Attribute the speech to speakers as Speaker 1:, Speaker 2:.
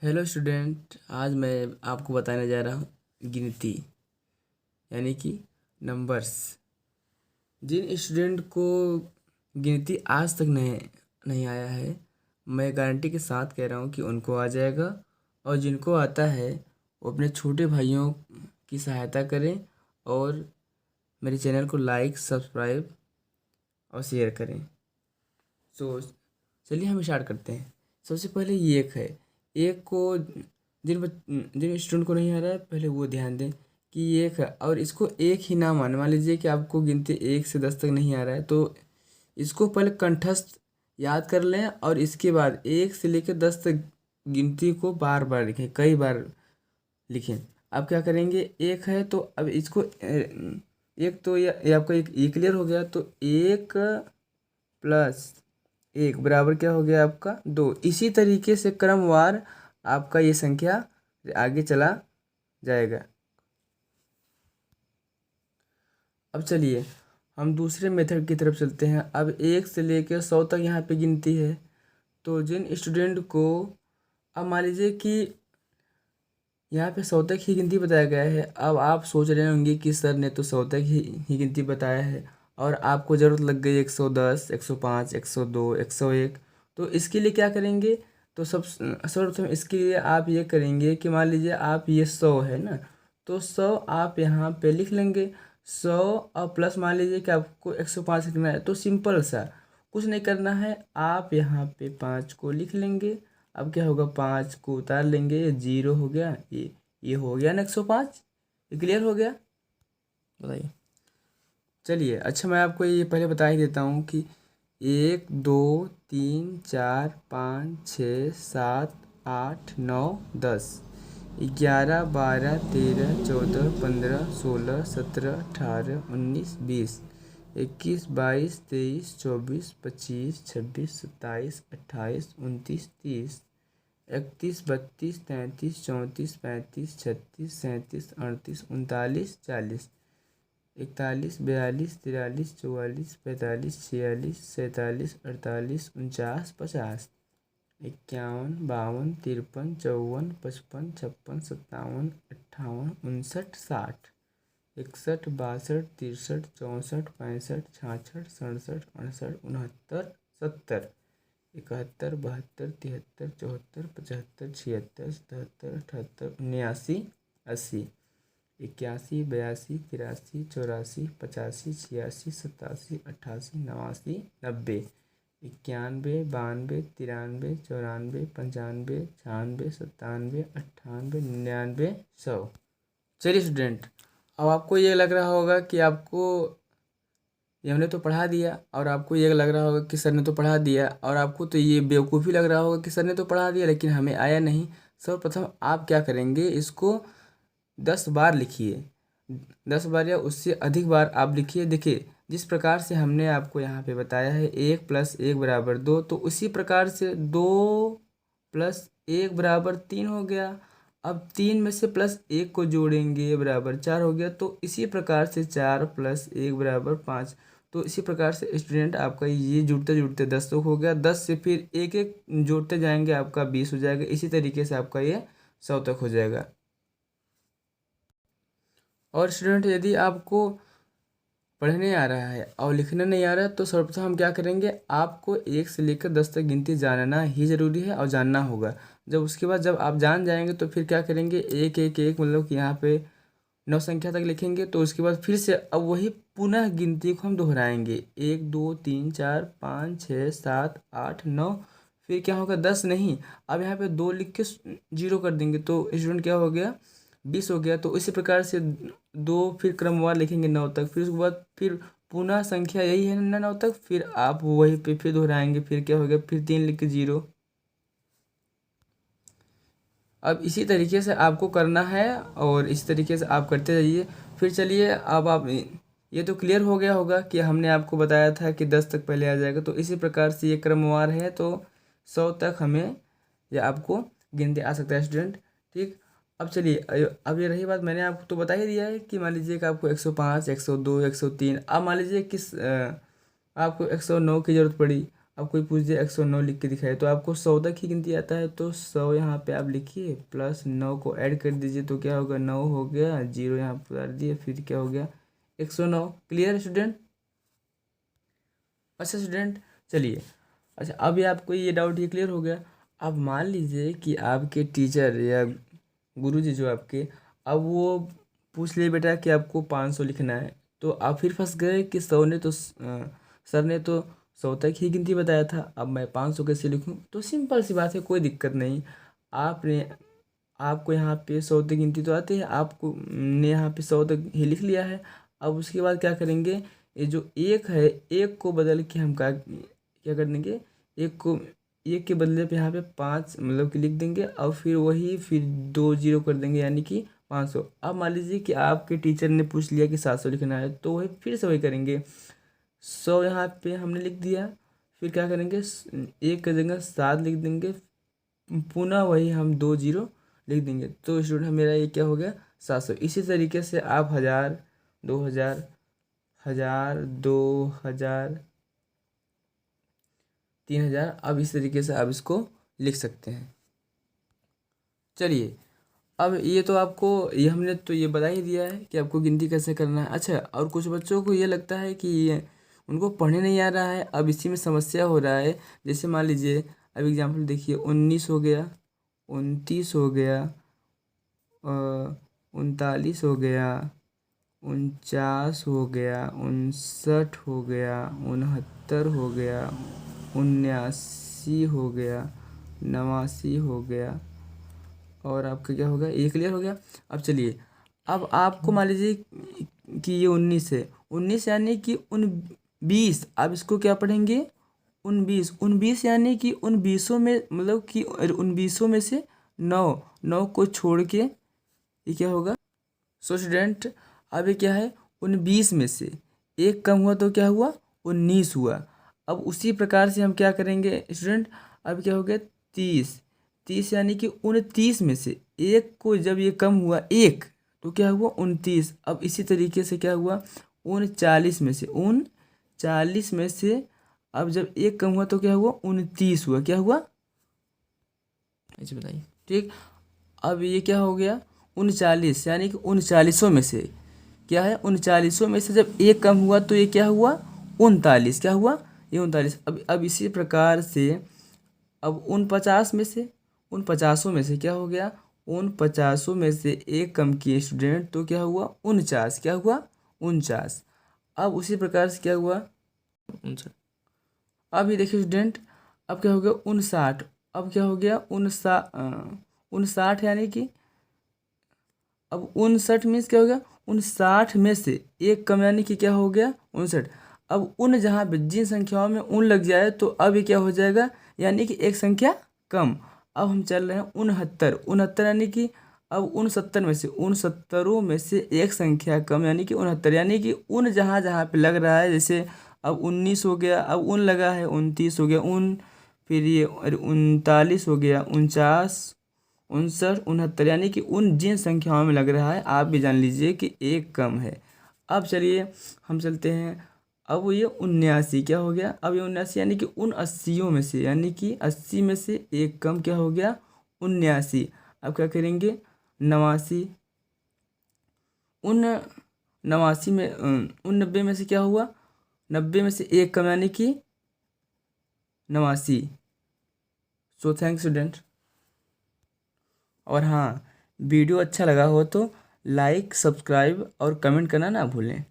Speaker 1: Hello student, आज मैं आपको बताने जा रहा हूँ गिनती यानी कि नंबर्स। जिन स्टूडेंट को गिनती आज तक नहीं नहीं आया है, मैं गारंटी के साथ कह रहा हूँ कि उनको आ जाएगा। और जिनको आता है वो अपने छोटे भाइयों की सहायता करें और मेरे चैनल को लाइक, सब्सक्राइब और शेयर करें। सो चलिए हम स्टार्ट करते हैं। सबसे पहले ये एक है। एक को जिन स्टूडेंट को नहीं आ रहा है, पहले वो ध्यान दें कि ये एक है और इसको एक ही ना मान लीजिए कि आपको गिनती 1 से 10 तक नहीं आ रहा है, तो इसको पहले कंठस्थ याद कर लें और इसके बाद 1 से लेकर 10 तक गिनती को बार बार लिखें, कई बार लिखें। अब क्या करेंगे, एक है तो अब इसको एक तो ये आपका एक ये क्लियर हो गया, तो 1 + 1 बराबर क्या हो गया आपका 2। इसी तरीके से क्रमवार आपका ये संख्या आगे चला जाएगा। अब चलिए हम दूसरे मेथड की तरफ चलते हैं। अब 1 से लेकर 100 तक यहाँ पे गिनती है, तो जिन स्टूडेंट को अब मान लीजिए कि यहाँ पे 100 तक ही गिनती बताया गया है। अब आप सोच रहे होंगे कि सर ने तो 100 तक ही गिनती बताया है और आपको ज़रूरत लग गई 110, 105, 102, 101। तो इसके लिए क्या करेंगे, तो सर्वप्रथम इसके लिए आप ये करेंगे कि मान लीजिए आप ये 100 है ना, तो 100 आप यहाँ पे लिख लेंगे। 100 और प्लस मान लीजिए कि आपको 105 लिखना है, तो सिंपल सा कुछ नहीं करना है, आप यहाँ पे 5 को लिख लेंगे। अब क्या होगा, 5 को उतार लेंगे, ये 0 हो गया, ये हो गया ना 105। ये क्लियर हो गया, बताइए। चलिए अच्छा, मैं आपको ये पहले बता ही देता हूँ कि 1 2 3 4 5 6 7 8 9 10 11 12 13 14 15 16 17 18 19 20 21 22 23 24 25 26 27 28 29 30 31 32 33 34 35 36 37 38 39 40 41 42 43 44 45 46 47 48 49 50 51 52 53 54 55 56 57 58 59 60 61 62 63 64 65 66 67 68 69 70 71 72 73 74 75 76 77 78 79 80 81 82 83 84 85 86 87 88 89 90 91 92 93 94 95 96 97 98 99 100। चलिए स्टूडेंट, अब आपको ये लग रहा होगा कि आपको ये हमने तो पढ़ा दिया, और आपको ये लग रहा होगा कि सर ने तो पढ़ा दिया, और आपको तो ये बेवकूफ़ी लग रहा होगा कि सर ने तो पढ़ा दिया लेकिन हमें आया नहीं। सर्वप्रथम आप क्या करेंगे, इसको 10 बार लिखिए। 10 बार या उससे अधिक बार आप लिखिए। देखिए, जिस प्रकार से हमने आपको यहाँ पे बताया है 1 + 1 बराबर 2, तो उसी प्रकार से 2 + 1 बराबर 3 हो गया। अब 3 में से +1 को जोड़ेंगे बराबर 4 हो गया। तो इसी प्रकार से 4 + 1 बराबर 5। तो इसी प्रकार से स्टूडेंट आपका ये जुड़ते जुड़ते 10 तक हो गया। 10 से फिर एक एक जोड़ते जाएंगे, आपका 20 हो जाएगा। इसी तरीके से आपका ये 100 तक हो जाएगा। और स्टूडेंट, यदि आपको पढ़ने आ रहा है और लिखना नहीं आ रहा है, तो सर्वप्रथम हम क्या करेंगे, आपको 1 से लेकर 10 तक गिनती जानना ही ज़रूरी है और जानना होगा। जब उसके बाद जब आप जान जाएंगे तो फिर क्या करेंगे, एक एक एक मतलब कि यहाँ पे 9 संख्या तक लिखेंगे। तो उसके बाद फिर से अब वही पुनः गिनती को हम दोहराएंगे, 1 2 3 4 5 6 7 8 9। फिर क्या होगा, 10 नहीं, अब यहाँ पे 2 लिख के 0 कर देंगे, तो स्टूडेंट क्या हो गया, 20 हो गया। तो इसी प्रकार से 2 फिर क्रमवार लिखेंगे 9 तक। फिर उसके बाद फिर पुनः संख्या यही है ना 9 तक, फिर आप वही पे फिर दोहराएंगे। फिर क्या हो गया, फिर 3 लिख के 0। अब इसी तरीके से आपको करना है और इस तरीके से आप करते जाइए। फिर चलिए, अब आप ये तो क्लियर हो गया होगा कि हमने आपको बताया था कि 10 तक पहले आ जाएगा। तो इसी प्रकार से ये क्रमवार है, तो 100 तक हमें या आपको गिनते आ सकता है स्टूडेंट। ठीक। अब चलिए, अब ये रही बात, मैंने आपको तो बता ही दिया है कि मान लीजिए कि आपको 105, 102, 103, अब मान लीजिए किस आपको 109 की ज़रूरत पड़ी। अब कोई पूछ दे 109 लिख के दिखाए तो आपको 100 तक ही गिनती आता है, तो 100 यहाँ पे आप लिखिए प्लस 9 को ऐड कर दीजिए तो क्या होगा, 9 हो गया, 0 यहाँ पर डाल दिए, फिर क्या हो गया 109। क्लियर है स्टूडेंट? अच्छा स्टूडेंट चलिए, अच्छा अभी आपको ये डाउट ये क्लियर हो गया। अब मान लीजिए कि आपके टीचर या गुरुजी जो आपके, अब वो पूछ लिए बेटा कि आपको 500 लिखना है, तो आप फिर फंस गए कि सर ने तो 100 तक ही गिनती बताया था, अब मैं 500 कैसे लिखूं? तो सिंपल सी बात है, कोई दिक्कत नहीं। आपने आपको यहाँ पे 100 तक गिनती तो आती है, आपको ने यहाँ पे 100 तक ही लिख लिया है। अब उसके बाद क्या करेंगे, ये जो एक है, एक को बदल के हम क्या क्या कर देंगे, एक के बदले पे यहाँ पे 5 मतलब कि लिख देंगे, और फिर 2 0 कर देंगे, यानी कि 500। अब मान लीजिए कि आपके टीचर ने पूछ लिया कि 700 लिखना है, तो वही फिर से वही करेंगे, 100 यहाँ पे हमने लिख दिया, फिर क्या करेंगे, एक की जगह 7 लिख देंगे, पुनः वही हम 2 0 लिख देंगे, तो स्टूडेंट मेरा ये क्या हो गया 700। इसी तरीके से आप 1000, 2000, 1000, 2000, 3000, अब इस तरीके से आप इसको लिख सकते हैं। चलिए, अब ये तो आपको ये हमने तो ये बता ही दिया है कि आपको गिनती कैसे करना है। अच्छा, और कुछ बच्चों को ये लगता है कि ये उनको पढ़ने नहीं आ रहा है, अब इसी में समस्या हो रहा है। जैसे मान लीजिए, अब एग्जाम्पल देखिए, 19 हो गया, 29 हो गया, 39 हो गया, 49 हो गया, 59 हो गया, 69 हो गया, 79 हो गया, 89 हो गया, और आपका क्या हो गया, ये क्लियर हो गया। अब चलिए, अब आपको मान लीजिए कि ये 19 है, 19 यानी कि 19, आप इसको क्या पढ़ेंगे 19, 19 यानी कि 19 में, मतलब कि 19 में से 9 को छोड़ के ये क्या होगा। सो स्टूडेंट, अब ये क्या है, 19 में से एक कम हुआ तो क्या हुआ, 19 हुआ। अब उसी प्रकार से हम क्या करेंगे स्टूडेंट, अब क्या हो गया 30, 30 यानी कि 29 में से एक को जब ये कम हुआ एक, तो क्या हुआ 29। अब इसी तरीके से क्या हुआ, 39 में से अब जब एक कम हुआ तो क्या हुआ 29 हुआ, क्या हुआ ऐसे बताइए, ठीक। अब ये क्या हो गया 39, यानी कि 39 में से क्या है, 39 में से जब एक कम हुआ तो ये क्या हुआ 39, क्या हुआ ये 39। अब इसी प्रकार से अब 49 में से, 49 में से क्या हो गया, 49 में से एक कम किए स्टूडेंट तो क्या हुआ 49, क्या हुआ 49। अब उसी प्रकार से क्या हुआ 59। अब ये देखिए स्टूडेंट, अब क्या हो गया 59, अब क्या हो गया 59 यानी कि अब 59 मीन्स क्या हो गया, 59 में से एक कम यानी कि क्या हो गया 59। अब जहाँ पे जिन संख्याओं में लग जाए तो अब ये क्या हो जाएगा, यानी कि एक संख्या कम। अब हम चल रहे हैं 69 यानी कि अब 69 में से 69 में से एक संख्या कम, यानी कि 69, यानी कि जहाँ जहाँ पे लग रहा है, जैसे अब 19 हो गया, अब लगा है 29 हो गया, फिर ये 39 हो गया, 49, 59, 69, यानी कि जिन संख्याओं में लग रहा है आप भी जान लीजिए कि एक कम है। अब चलिए हम चलते हैं, अब ये 79 क्या हो गया, अब ये 79 यानी कि 80 में से, यानी कि 80 में से एक कम क्या हो गया 79। अब क्या करेंगे 89, 89 में 90 में से क्या हुआ, 90 में से एक कम यानी कि 89। So thanks student. और हाँ, वीडियो अच्छा लगा हो तो लाइक, सब्सक्राइब और कमेंट करना ना भूलें।